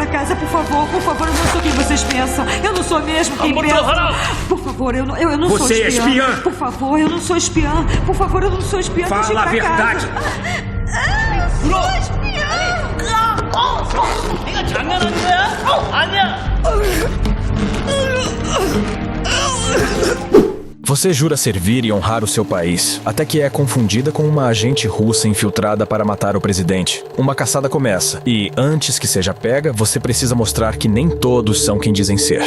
pra casa, por favor, eu não sou quem vocês pensam. Eu não sou mesmo quem pensam. Por favor, eu não sou Você é espiã? Por favor, eu não sou espiã. Por favor, eu não sou espiã. Fala a verdade. Eu sou espiã. 이거 장난하는 거야? 아니야. Você jura servir e honrar o seu país, até que é confundida com uma agente russa infiltrada para matar o presidente. Uma caçada começa, e antes que seja pega, você precisa mostrar que nem todos são quem dizem ser.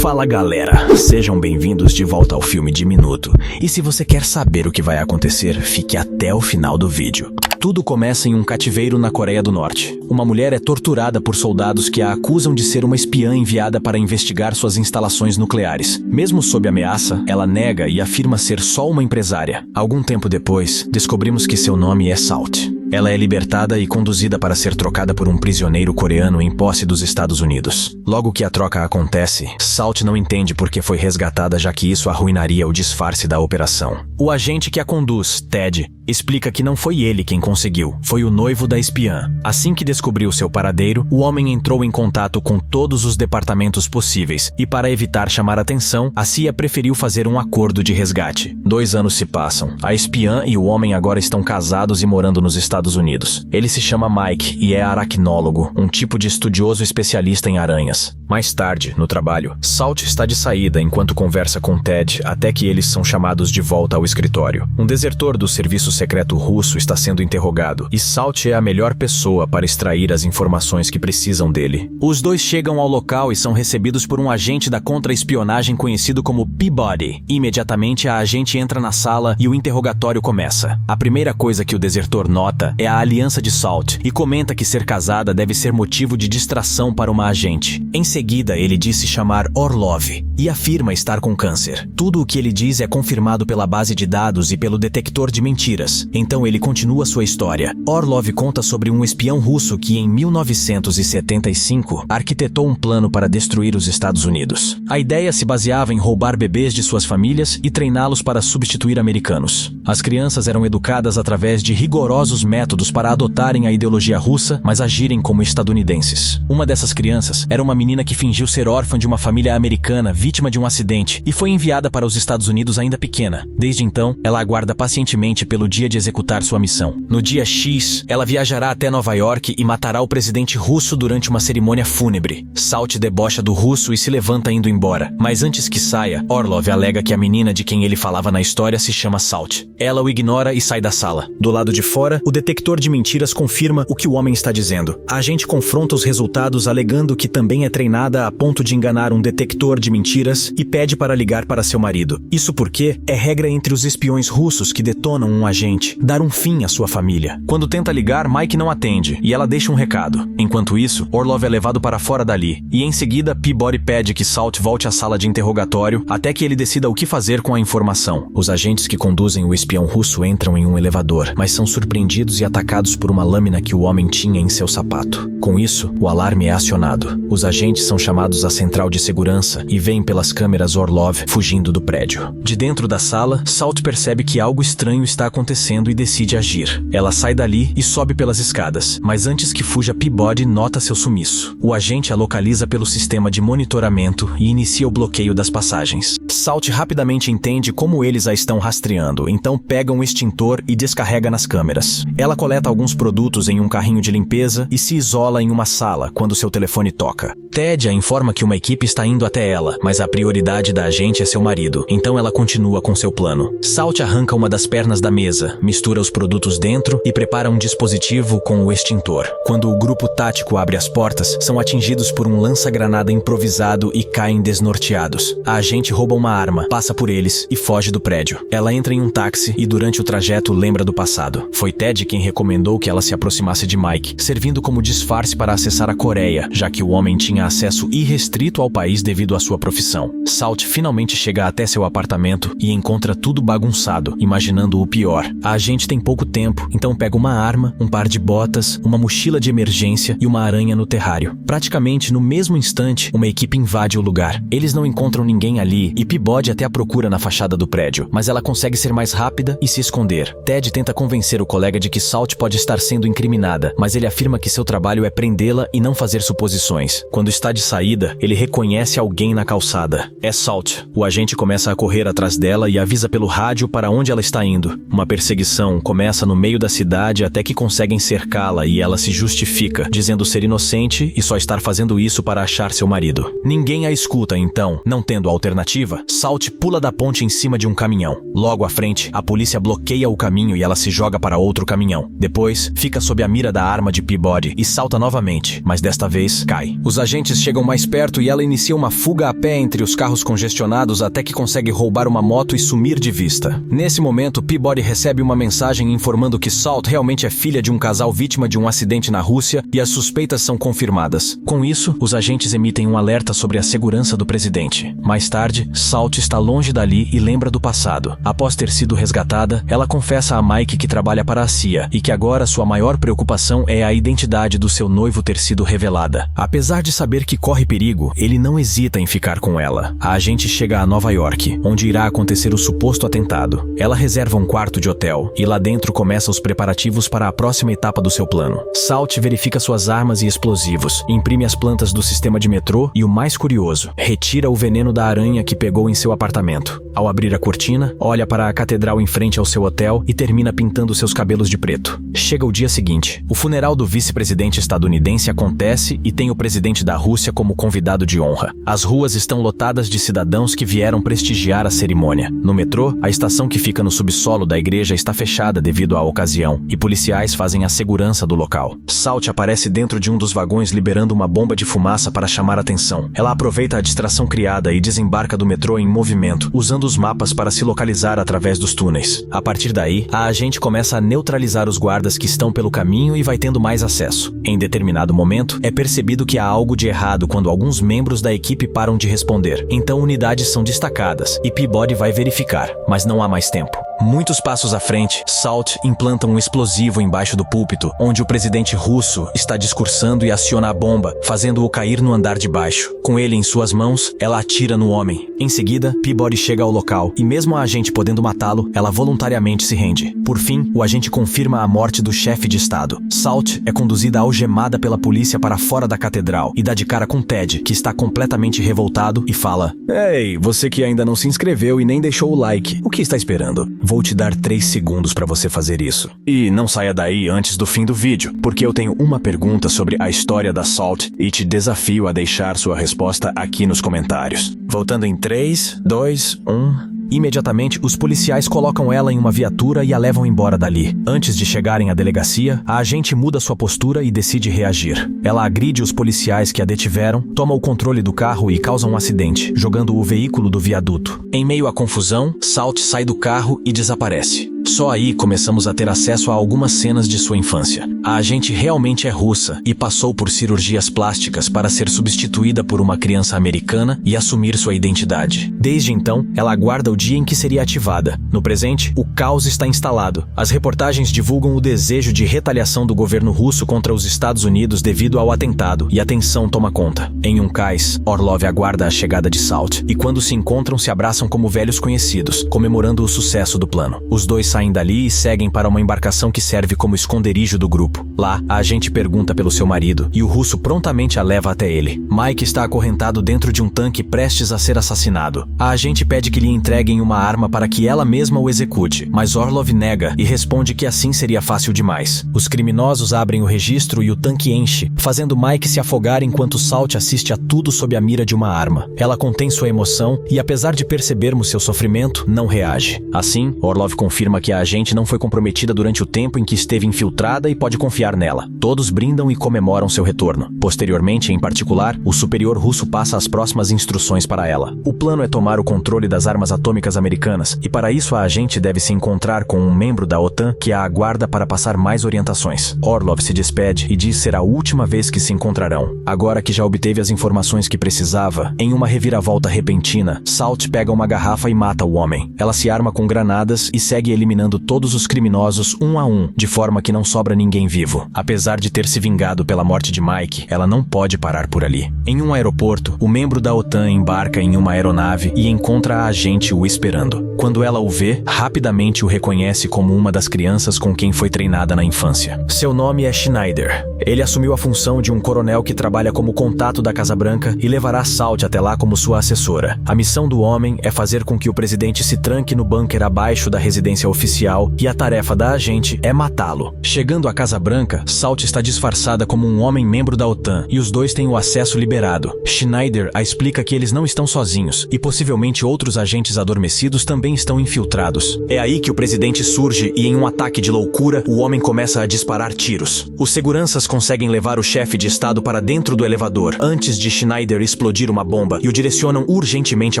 Fala galera, sejam bem-vindos de volta ao filme de Minuto. E se você quer saber o que vai acontecer, fique até o final do vídeo. Tudo começa em um cativeiro na Coreia do Norte. Uma mulher é torturada por soldados que a acusam de ser uma espiã enviada para investigar suas instalações nucleares. Mesmo sob ameaça, ela nega e afirma ser só uma empresária. Algum tempo depois, descobrimos que seu nome é Salt. Ela é libertada e conduzida para ser trocada por um prisioneiro coreano em posse dos Estados Unidos. Logo que a troca acontece, Salt não entende por que foi resgatada, já que isso arruinaria o disfarce da operação. O agente que a conduz, Ted, explica que não foi ele quem conseguiu, foi o noivo da espiã. Assim que descobriu seu paradeiro, o homem entrou em contato com todos os departamentos possíveis e, para evitar chamar atenção, a CIA preferiu fazer um acordo de resgate. 2 anos se passam. A espiã e o homem agora estão casados e morando nos Estados Unidos. Ele se chama Mike e é aracnólogo, um tipo de estudioso especialista em aranhas. Mais tarde, no trabalho, Salt está de saída enquanto conversa com Ted até que eles são chamados de volta ao escritório. Um desertor do serviço secreto russo está sendo interrogado e Salt é a melhor pessoa para extrair as informações que precisam dele. Os dois chegam ao local e são recebidos por um agente da contra-espionagem conhecido como Peabody. Imediatamente a agente entra na sala e o interrogatório começa. A primeira coisa que o desertor nota é a aliança de Salt e comenta que ser casada deve ser motivo de distração para uma agente. Em seguida, ele diz se chamar Orlov e afirma estar com câncer. Tudo o que ele diz é confirmado pela base de dados e pelo detector de mentiras. Então ele continua sua história. Orlov conta sobre um espião russo que em 1975 arquitetou um plano para destruir os Estados Unidos. A ideia se baseava em roubar bebês de suas famílias e treiná-los para substituir americanos. As crianças eram educadas através de rigorosos métodos para adotarem a ideologia russa, mas agirem como estadunidenses. Uma dessas crianças era uma menina que fingiu ser órfã de uma família americana vítima de um acidente e foi enviada para os Estados Unidos ainda pequena. Desde então, ela aguarda pacientemente pelo dia de executar sua missão. No dia X, ela viajará até Nova York e matará o presidente russo durante uma cerimônia fúnebre. Salt debocha do russo e se levanta indo embora. Mas antes que saia, Orlov alega que a menina de quem ele falava na história se chama Salt. Ela o ignora e sai da sala. Do lado de fora, o detector de mentiras confirma o que o homem está dizendo. A agente confronta os resultados alegando que também é treinada a ponto de enganar um detector de mentiras e pede para ligar para seu marido. Isso porque é regra entre os espiões russos que detonam um agente dar um fim à sua família. Quando tenta ligar, Mike não atende e ela deixa um recado. Enquanto isso, Orlov é levado para fora dali e em seguida Peabody pede que Salt volte à sala de interrogatório até que ele decida o que fazer com a informação. Os agentes que conduzem o espião russo entram em um elevador, mas são surpreendidos e atacados por uma lâmina que o homem tinha em seu sapato. Com isso, o alarme é acionado. Os agentes são chamados à central de segurança e veem pelas câmeras Orlov fugindo do prédio. De dentro da sala, Salt percebe que algo estranho está acontecendo e decide agir. Ela sai dali e sobe pelas escadas, mas antes que fuja, Peabody nota seu sumiço. O agente a localiza pelo sistema de monitoramento e inicia o bloqueio das passagens. Salt rapidamente entende como eles a estão rastreando, então pega um extintor e descarrega nas câmeras. Ela coleta alguns produtos em um carrinho de limpeza e se isola em uma sala quando seu telefone toca. Ted a informa que uma equipe está indo até ela, mas a prioridade da agente é seu marido, então ela continua com seu plano. Salt arranca uma das pernas da mesa, mistura os produtos dentro e prepara um dispositivo com o extintor. Quando o grupo tático abre as portas, são atingidos por um lança-granada improvisado e caem desnorteados. A agente rouba uma arma, passa por eles e foge do prédio. Ela entra em um táxi e durante o trajeto lembra do passado. Foi Ted quem recomendou que ela se aproximasse de Mike, servindo como disfarce para acessar a Coreia, já que o homem tinha acesso irrestrito ao país devido à sua profissão. Salt finalmente chega até seu apartamento e encontra tudo bagunçado, imaginando o pior. A agente tem pouco tempo, então pega uma arma, um par de botas, uma mochila de emergência e uma aranha no terrário. Praticamente no mesmo instante, uma equipe invade o lugar. Eles não encontram ninguém ali e Peabody até a procura na fachada do prédio, mas ela consegue ser mais rápida e se esconder. Ted tenta convencer o colega de que Salt pode estar sendo incriminada, mas ele afirma que seu trabalho é prendê-la e não fazer suposições. Quando está de saída, ele reconhece alguém na calçada. É Salt. O agente começa a correr atrás dela e avisa pelo rádio para onde ela está indo. Uma perseguição começa no meio da cidade até que conseguem cercá-la e ela se justifica, dizendo ser inocente e só estar fazendo isso para achar seu marido. Ninguém a escuta, então, não tendo alternativa, Salt pula da ponte em cima de um caminhão. Logo à frente, a polícia bloqueia o caminho e ela se joga para outro caminhão. Depois, fica sob a mira da arma de Peabody e salta novamente, mas desta vez cai. Os agentes chegam mais perto e ela inicia uma fuga a pé entre os carros congestionados até que consegue roubar uma moto e sumir de vista. Nesse momento, Peabody recebe uma mensagem informando que Salt realmente é filha de um casal vítima de um acidente na Rússia e as suspeitas são confirmadas. Com isso, os agentes emitem um alerta sobre a segurança do presidente. Mais tarde, Salt está longe dali e lembra do passado. Após ter sido resgatada, ela confessa a Mike que trabalha para a CIA e que agora sua maior preocupação é a identidade do seu noivo ter sido revelada. Apesar de saber que corre perigo, ele não hesita em ficar com ela. A agente chega a Nova York, onde irá acontecer o suposto atentado. Ela reserva um quarto de hotel e lá dentro começa os preparativos para a próxima etapa do seu plano. Salt verifica suas armas e explosivos, imprime as plantas do sistema de metrô e, o mais curioso, retira o veneno da aranha que pegou em seu apartamento. Ao abrir a cortina, olha para a catedral em frente ao seu hotel e termina pintando seus cabelos de preto. Chega o dia seguinte. O funeral do vice-presidente estadunidense acontece e tem o presidente da Rússia como convidado de honra. As ruas estão lotadas de cidadãos que vieram prestigiar a cerimônia. No metrô, a estação que fica no subsolo da igreja está fechada devido à ocasião e policiais fazem a segurança do local. Salt aparece dentro de um dos vagões liberando uma bomba de fumaça para chamar atenção. Ela aproveita a distração criada e desembarca do metrô em movimento, usando os mapas para se localizar através dos túneis. A partir daí, a agente começa a neutralizar os guardas que estão pelo caminho e vai tendo mais acesso. Em determinado momento, é percebido que há algo de errado quando alguns membros da equipe param de responder. Então unidades são destacadas e Peabody vai verificar, mas não há mais tempo. Muitos passos à frente, Salt implanta um explosivo embaixo do púlpito, onde o presidente russo está discursando e aciona a bomba, fazendo-o cair no andar de baixo. Com ele em suas mãos, ela atira no homem. Em seguida, Peabody chega ao local, e mesmo a agente podendo matá-lo, ela voluntariamente se rende. Por fim, o agente confirma a morte do chefe de estado. Salt é conduzida algemada pela polícia para fora da catedral, e dá de cara com Ted, que está completamente revoltado, e fala: "Ei, você que ainda não se inscreveu e nem deixou o like, o que está esperando? Vou te dar 3 segundos para você fazer isso. E não saia daí antes do fim do vídeo, porque eu tenho uma pergunta sobre a história da Salt e te desafio a deixar sua resposta aqui nos comentários." Voltando em 3, 2, 1... Imediatamente, os policiais colocam ela em uma viatura e a levam embora dali. Antes de chegarem à delegacia, a agente muda sua postura e decide reagir. Ela agride os policiais que a detiveram, toma o controle do carro e causa um acidente, jogando o veículo do viaduto. Em meio à confusão, Salt sai do carro e desaparece. Só aí começamos a ter acesso a algumas cenas de sua infância. A agente realmente é russa e passou por cirurgias plásticas para ser substituída por uma criança americana e assumir sua identidade. Desde então, ela aguarda o dia em que seria ativada. No presente, o caos está instalado. As reportagens divulgam o desejo de retaliação do governo russo contra os Estados Unidos devido ao atentado, e a tensão toma conta. Em um cais, Orlov aguarda a chegada de Salt, e quando se encontram, se abraçam como velhos conhecidos, comemorando o sucesso do plano. Os dois saem dali e seguem para uma embarcação que serve como esconderijo do grupo. Lá, a agente pergunta pelo seu marido, e o russo prontamente a leva até ele. Mike está acorrentado dentro de um tanque prestes a ser assassinado. A agente pede que lhe entreguem uma arma para que ela mesma o execute, mas Orlov nega e responde que assim seria fácil demais. Os criminosos abrem o registro e o tanque enche, fazendo Mike se afogar enquanto Salt assiste a tudo sob a mira de uma arma. Ela contém sua emoção e, apesar de percebermos seu sofrimento, não reage. Assim, Orlov confirma que a agente não foi comprometida durante o tempo em que esteve infiltrada e pode confiar nela. Todos brindam e comemoram seu retorno. Posteriormente, em particular, o superior russo passa as próximas instruções para ela. O plano é tomar o controle das armas atômicas americanas, e para isso a agente deve se encontrar com um membro da OTAN que a aguarda para passar mais orientações. Orlov se despede e diz ser a última vez que se encontrarão. Agora que já obteve as informações que precisava, em uma reviravolta repentina, Salt pega uma garrafa e mata o homem. Ela se arma com granadas e segue eliminando eliminando todos os criminosos um a um, de forma que não sobra ninguém vivo. Apesar de ter se vingado pela morte de Mike, ela não pode parar por ali. Em um aeroporto, o membro da OTAN embarca em uma aeronave e encontra a agente o esperando. Quando ela o vê, rapidamente o reconhece como uma das crianças com quem foi treinada na infância. Seu nome é Schneider. Ele assumiu a função de um coronel que trabalha como contato da Casa Branca e levará Salt até lá como sua assessora. A missão do homem é fazer com que o presidente se tranque no bunker abaixo da residência oficial e a tarefa da agente é matá-lo. Chegando à Casa Branca, Salt está disfarçada como um homem membro da OTAN e os dois têm o acesso liberado. Schneider a explica que eles não estão sozinhos e possivelmente outros agentes adormecidos também estão infiltrados. É aí que o presidente surge e em um ataque de loucura, o homem começa a disparar tiros. Os seguranças conseguem levar o chefe de estado para dentro do elevador antes de Schneider explodir uma bomba e o direcionam urgentemente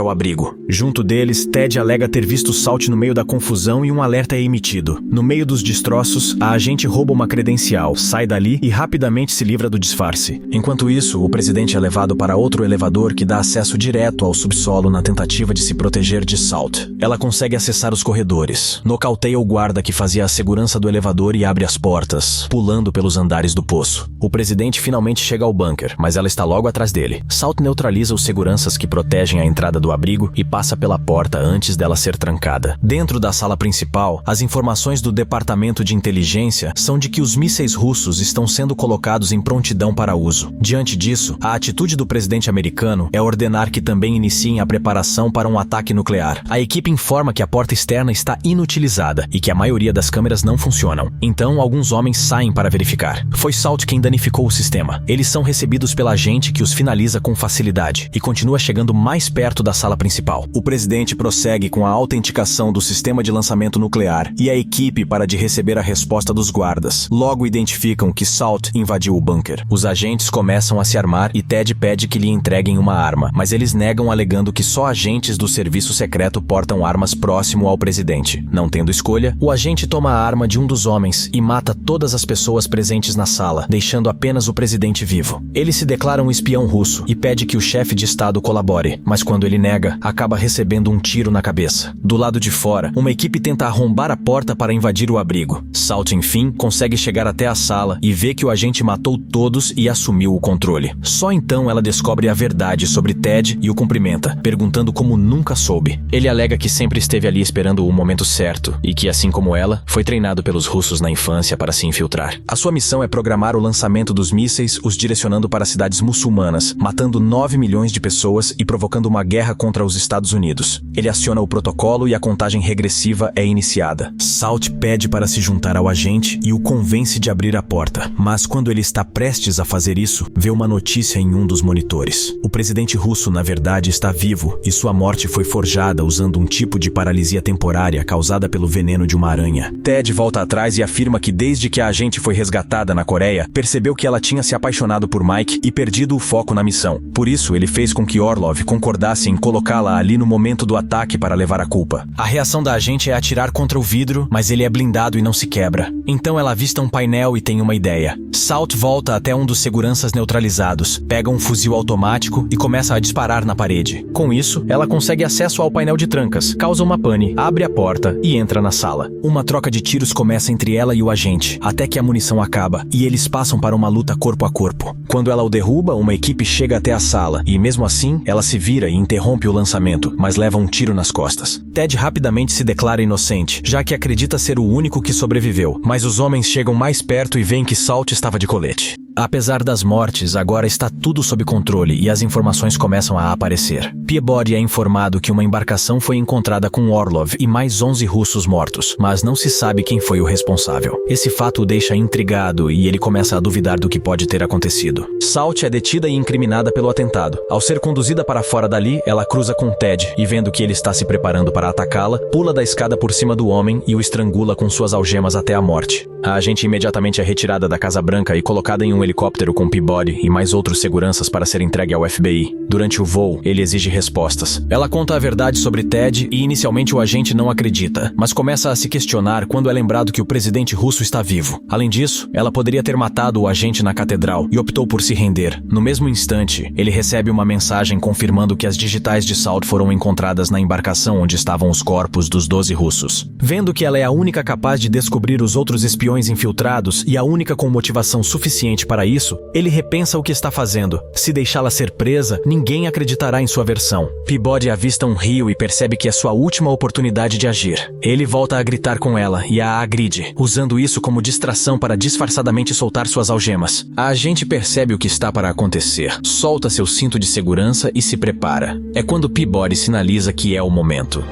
ao abrigo. Junto deles, Ted alega ter visto Salt no meio da confusão e um alerta é emitido. No meio dos destroços, a agente rouba uma credencial, sai dali e rapidamente se livra do disfarce. Enquanto isso, o presidente é levado para outro elevador que dá acesso direto ao subsolo na tentativa de se proteger de Salt. Ela consegue acessar os corredores, nocauteia o guarda que fazia a segurança do elevador e abre as portas, pulando pelos andares do poço. O presidente finalmente chega ao bunker, mas ela está logo atrás dele. Salt neutraliza os seguranças que protegem a entrada do abrigo e passa pela porta antes dela ser trancada. Dentro da sala principal, as informações do Departamento de Inteligência são de que os mísseis russos estão sendo colocados em prontidão para uso. Diante disso, a atitude do presidente americano é ordenar que também iniciem a preparação para um ataque nuclear. A equipe informa que a porta externa está inutilizada e que a maioria das câmeras não funcionam. Então, alguns homens saem para verificar. Foi Salt quem danificou o sistema. Eles são recebidos pela agente que os finaliza com facilidade e continua chegando mais perto da sala principal. O presidente prossegue com a autenticação do sistema de lançamento nuclear e a equipe para de receber a resposta dos guardas. Logo identificam que Salt invadiu o bunker. Os agentes começam a se armar e Ted pede que lhe entreguem uma arma, mas eles negam alegando que só agentes do serviço secreto portam armas próximo ao presidente. Não tendo escolha, o agente toma a arma de um dos homens e mata todas as pessoas presentes na sala, deixando apenas o presidente vivo. Ele se declara um espião russo e pede que o chefe de estado colabore, mas quando ele nega, acaba recebendo um tiro na cabeça. Do lado de fora, uma equipe tenta arrombar a porta para invadir o abrigo. Salt, enfim, consegue chegar até a sala e vê que o agente matou todos e assumiu o controle. Só então ela descobre a verdade sobre Ted e o cumprimenta, perguntando como nunca soube. Ele alega que sempre esteve ali esperando o momento certo e que, assim como ela, foi treinado pelos russos na infância para se infiltrar. A sua missão é programar o lançamento dos mísseis, os direcionando para cidades muçulmanas, matando 9 milhões de pessoas e provocando uma guerra contra os Estados Unidos. Ele aciona o protocolo e a contagem regressiva é iniciada. Salt pede para se juntar ao agente e o convence de abrir a porta, mas quando ele está prestes a fazer isso, vê uma notícia em um dos monitores. O presidente russo, na verdade, está vivo e sua morte foi forjada usando um tipo de paralisia temporária causada pelo veneno de uma aranha. Ted volta atrás e afirma que desde que a agente foi resgatada na Coreia, percebeu que ela tinha se apaixonado por Mike e perdido o foco na missão. Por isso, ele fez com que Orlov concordasse em colocá-la ali no momento do ataque para levar a culpa. A reação da agente é atirar contra o vidro, mas ele é blindado e não se quebra. Então ela avista um painel e tem uma ideia. Salt volta até um dos seguranças neutralizados, pega um fuzil automático e começa a disparar na parede. Com isso, ela consegue acesso ao painel de trancas, causa uma pane, abre a porta e entra na sala. Uma troca de tiros começa entre ela e o agente, até que a munição acaba e eles passam para uma luta corpo a corpo. Quando ela o derruba, uma equipe chega até a sala e, mesmo assim, ela se vira e interrompe o lançamento, mas leva um tiro nas costas. Ted rapidamente se declara inocente, já que acredita ser o único que sobreviveu, mas os homens chegam mais perto e veem que Salt estava de colete. Apesar das mortes, agora está tudo sob controle e as informações começam a aparecer. Peabody é informado que uma embarcação foi encontrada com Orlov e mais 11 russos mortos, mas não se sabe quem foi o responsável. Esse fato o deixa intrigado e ele começa a duvidar do que pode ter acontecido. Salt é detida e incriminada pelo atentado. Ao ser conduzida para fora dali, ela cruza com Ted e, vendo que ele está se preparando para atacá-la, pula da escada por cima do homem e o estrangula com suas algemas até a morte. A agente imediatamente é retirada da Casa Branca e colocada em um helicóptero com Peabody e mais outros seguranças para ser entregue ao FBI. Durante o voo, ele exige respostas. Ela conta a verdade sobre Ted e inicialmente o agente não acredita, mas começa a se questionar quando é lembrado que o presidente russo está vivo. Além disso, ela poderia ter matado o agente na catedral e optou por se render. No mesmo instante, ele recebe uma mensagem confirmando que as digitais de Salt foram encontradas na embarcação onde estavam os corpos dos 12 russos. Vendo que ela é a única capaz de descobrir os outros espiões infiltrados e a única com motivação suficiente para isso, ele repensa o que está fazendo. Se deixá-la ser presa, ninguém acreditará em sua versão. Peabody avista um rio e percebe que é sua última oportunidade de agir. Ele volta a gritar com ela e a agride, usando isso como distração para disfarçadamente soltar suas algemas. A agente percebe o que está para acontecer, solta seu cinto de segurança e se prepara. É quando Peabody sinaliza que é o momento.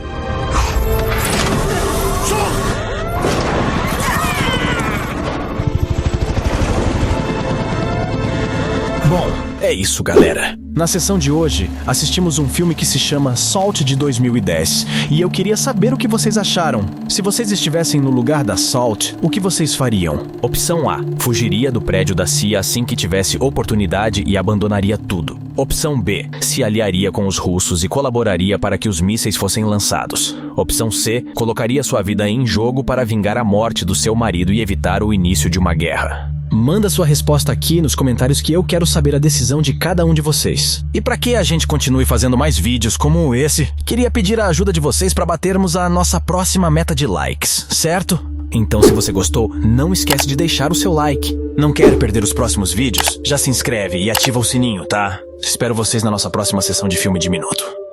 Bom, é isso, galera. Na sessão de hoje, assistimos um filme que se chama Salt de 2010, e eu queria saber o que vocês acharam. Se vocês estivessem no lugar da Salt, o que vocês fariam? Opção A: fugiria do prédio da CIA assim que tivesse oportunidade e abandonaria tudo. Opção B: se aliaria com os russos e colaboraria para que os mísseis fossem lançados. Opção C: colocaria sua vida em jogo para vingar a morte do seu marido e evitar o início de uma guerra. Manda sua resposta aqui nos comentários que eu quero saber a decisão de cada um de vocês. E para que a gente continue fazendo mais vídeos como esse, queria pedir a ajuda de vocês para batermos a nossa próxima meta de likes, certo? Então, se você gostou, não esquece de deixar o seu like. Não quer perder os próximos vídeos? Já se inscreve e ativa o sininho, tá? Espero vocês na nossa próxima sessão de Filme de Minuto.